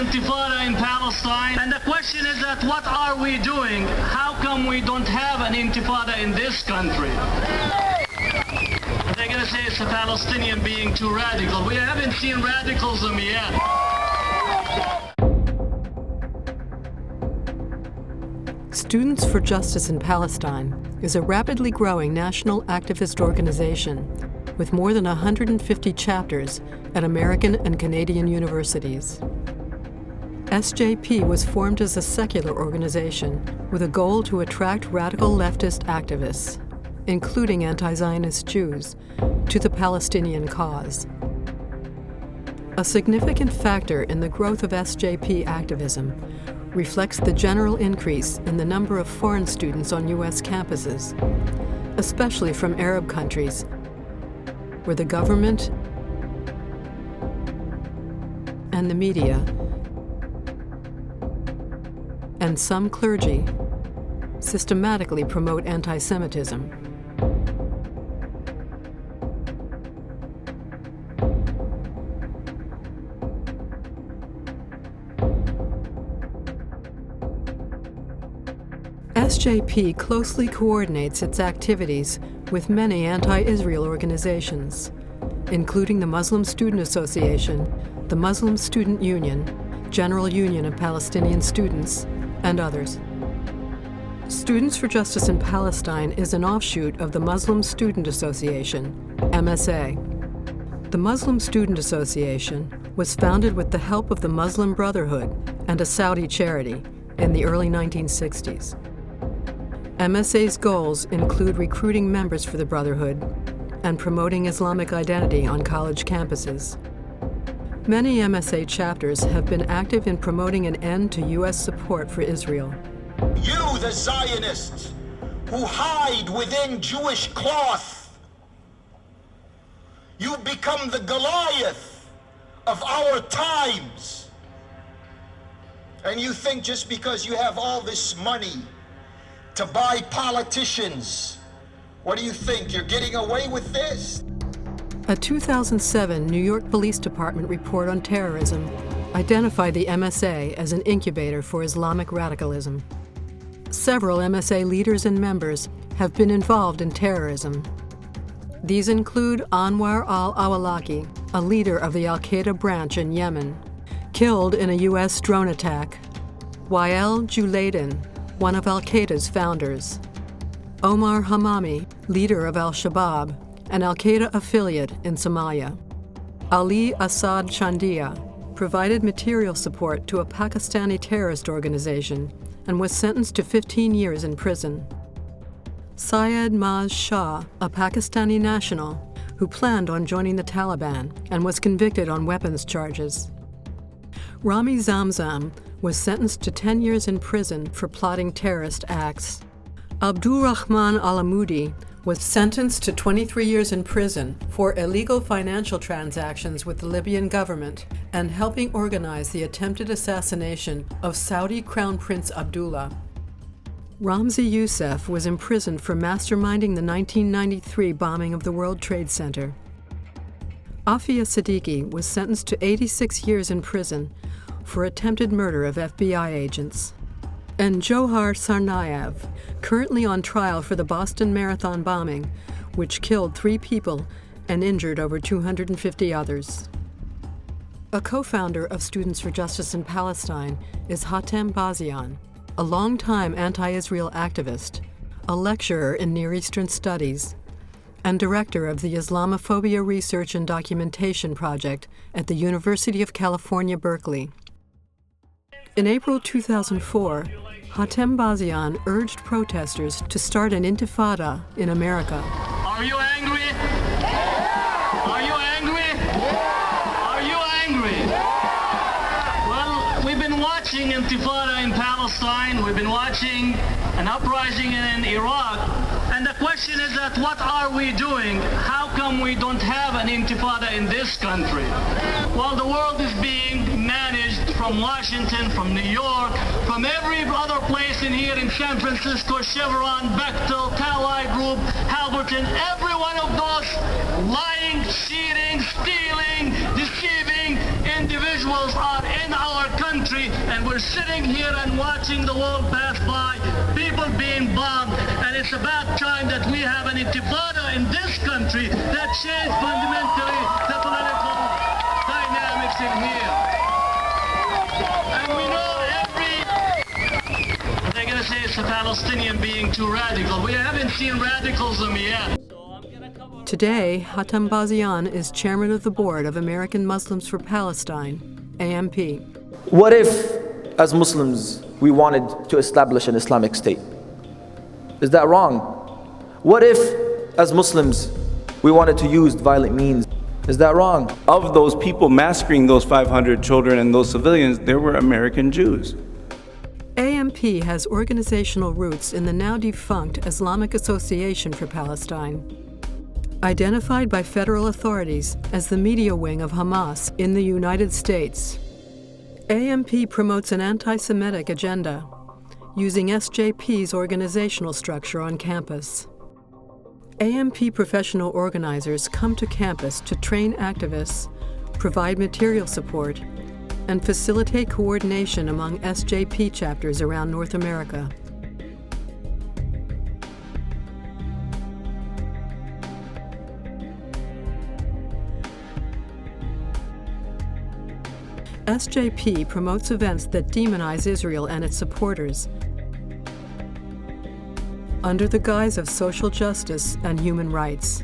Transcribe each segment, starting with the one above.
intifada in Palestine, and the question is that what are we doing? How come we don't have an intifada in this country? They're going to say it's the Palestinian being too radical. We haven't seen radicalism yet. Students for Justice in Palestine is a rapidly growing national activist organization with more than 150 chapters at American and Canadian universities. SJP was formed as a secular organization with a goal to attract radical leftist activists, including anti-Zionist Jews, to the Palestinian cause. A significant factor in the growth of SJP activism reflects the general increase in the number of foreign students on U.S. campuses, especially from Arab countries, where the government and the media and some clergy systematically promote anti-Semitism. SJP closely coordinates its activities with many anti-Israel organizations, including the Muslim Student Association, the Muslim Student Union, General Union of Palestinian Students, and others. Students for Justice in Palestine is an offshoot of the Muslim Student Association, MSA. The Muslim Student Association was founded with the help of the Muslim Brotherhood and a Saudi charity in the early 1960s. MSA's goals include recruiting members for the Brotherhood and promoting Islamic identity on college campuses. Many MSA chapters have been active in promoting an end to U.S. support for Israel. You, the Zionists, who hide within Jewish cloth, you've become the Goliath of our times. And you think just because you have all this money to buy politicians, what do you think? You're getting away with this? A 2007 New York Police Department report on terrorism identified the MSA as an incubator for Islamic radicalism. Several MSA leaders and members have been involved in terrorism. These include Anwar al-Awlaki, a leader of the al-Qaeda branch in Yemen, killed in a U.S. drone attack; Wael Julaydan, one of al-Qaeda's founders; Omar Hamami, leader of al-Shabaab, an al-Qaeda affiliate in Somalia; Ali Assad Chandia, provided material support to a Pakistani terrorist organization and was sentenced to 15 years in prison; Syed Maz Shah, a Pakistani national who planned on joining the Taliban and was convicted on weapons charges; Rami Zamzam was sentenced to 10 years in prison for plotting terrorist acts; Abdurrahman Al-Amoudi was sentenced to 23 years in prison for illegal financial transactions with the Libyan government and helping organize the attempted assassination of Saudi Crown Prince Abdullah. Ramzi Youssef was imprisoned for masterminding the 1993 bombing of the World Trade Center. Afia Siddiqui was sentenced to 86 years in prison for attempted murder of FBI agents. And Johar Tsarnaev, currently on trial for the Boston Marathon bombing, which killed 3 people and injured over 250 others. A co-founder of Students for Justice in Palestine is Hatem Bazian, a longtime anti-Israel activist, a lecturer in Near Eastern Studies, and director of the Islamophobia Research and Documentation Project at the University of California, Berkeley. In April 2004, Hatem Bazian urged protesters to start an intifada in America. Are you angry? Are you angry? Are you angry? Well, we've been watching intifada in Palestine. We've been watching an uprising in Iraq. And the question is that what are we doing? How come we don't have an intifada in this country? While the world is being managed from Washington, from New York, from every other place in here in San Francisco, Chevron, Bechtel, Tally Group, Halberton, every one of those lying, cheating, stealing, deceiving individuals are in our country. country, and we're sitting here and watching the world pass by, people being bombed, and it's about time that we have an intifada in this country that changes fundamentally the political dynamics in here. And we know they're going to say it's the Palestinian being too radical. We haven't seen radicalism yet. Today, Hatem Bazian is chairman of the board of American Muslims for Palestine, AMP. What if, as Muslims, we wanted to establish an Islamic state? Is that wrong? What if, as Muslims, we wanted to use violent means? Is that wrong? Of those people massacring those 500 children and those civilians, there were American Jews. AMP has organizational roots in the now defunct Islamic Association for Palestine. Identified by federal authorities as the media wing of Hamas in the United States, AMP promotes an anti-Semitic agenda, using SJP's organizational structure on campus. AMP professional organizers come to campus to train activists, provide material support, and facilitate coordination among SJP chapters around North America. SJP promotes events that demonize Israel and its supporters under the guise of social justice and human rights.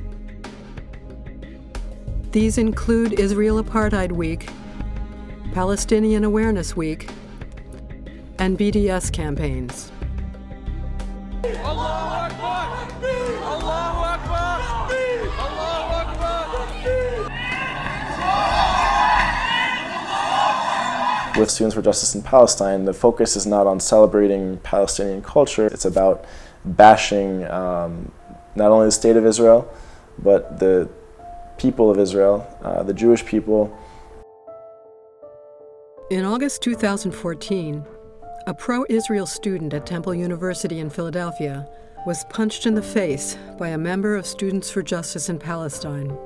These include Israel Apartheid Week, Palestinian Awareness Week, and BDS campaigns. Allahu Akbar! Allahu Akbar! Allahu Akbar! With Students for Justice in Palestine, the focus is not on celebrating Palestinian culture. It's about bashing not only the state of Israel, but the people of Israel, the Jewish people. In August 2014, a pro-Israel student at Temple University in Philadelphia was punched in the face by a member of Students for Justice in Palestine.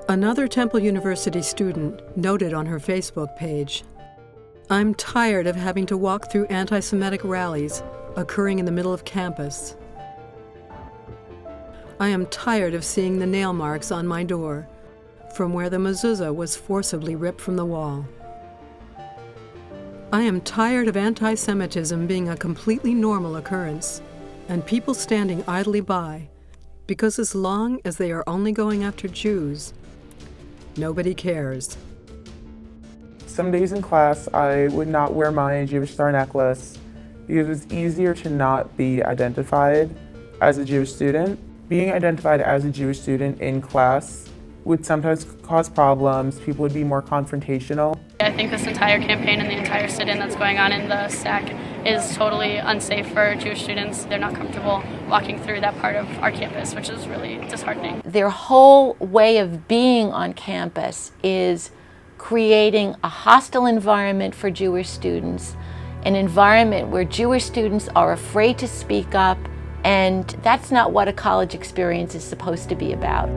Another Temple University student noted on her Facebook page, "I'm tired of having to walk through anti-Semitic rallies occurring in the middle of campus. I am tired of seeing the nail marks on my door from where the mezuzah was forcibly ripped from the wall. I am tired of anti-Semitism being a completely normal occurrence and people standing idly by because as long as they are only going after Jews, nobody cares." Some days in class, I would not wear my Jewish star necklace because it was easier to not be identified as a Jewish student. Being identified as a Jewish student in class would sometimes cause problems. People would be more confrontational. I think this entire campaign and the entire sit-in that's going on in the SAC is totally unsafe for Jewish students. They're not comfortable walking through that part of our campus, which is really disheartening. Their whole way of being on campus is creating a hostile environment for Jewish students, an environment where Jewish students are afraid to speak up, and that's not what a college experience is supposed to be about.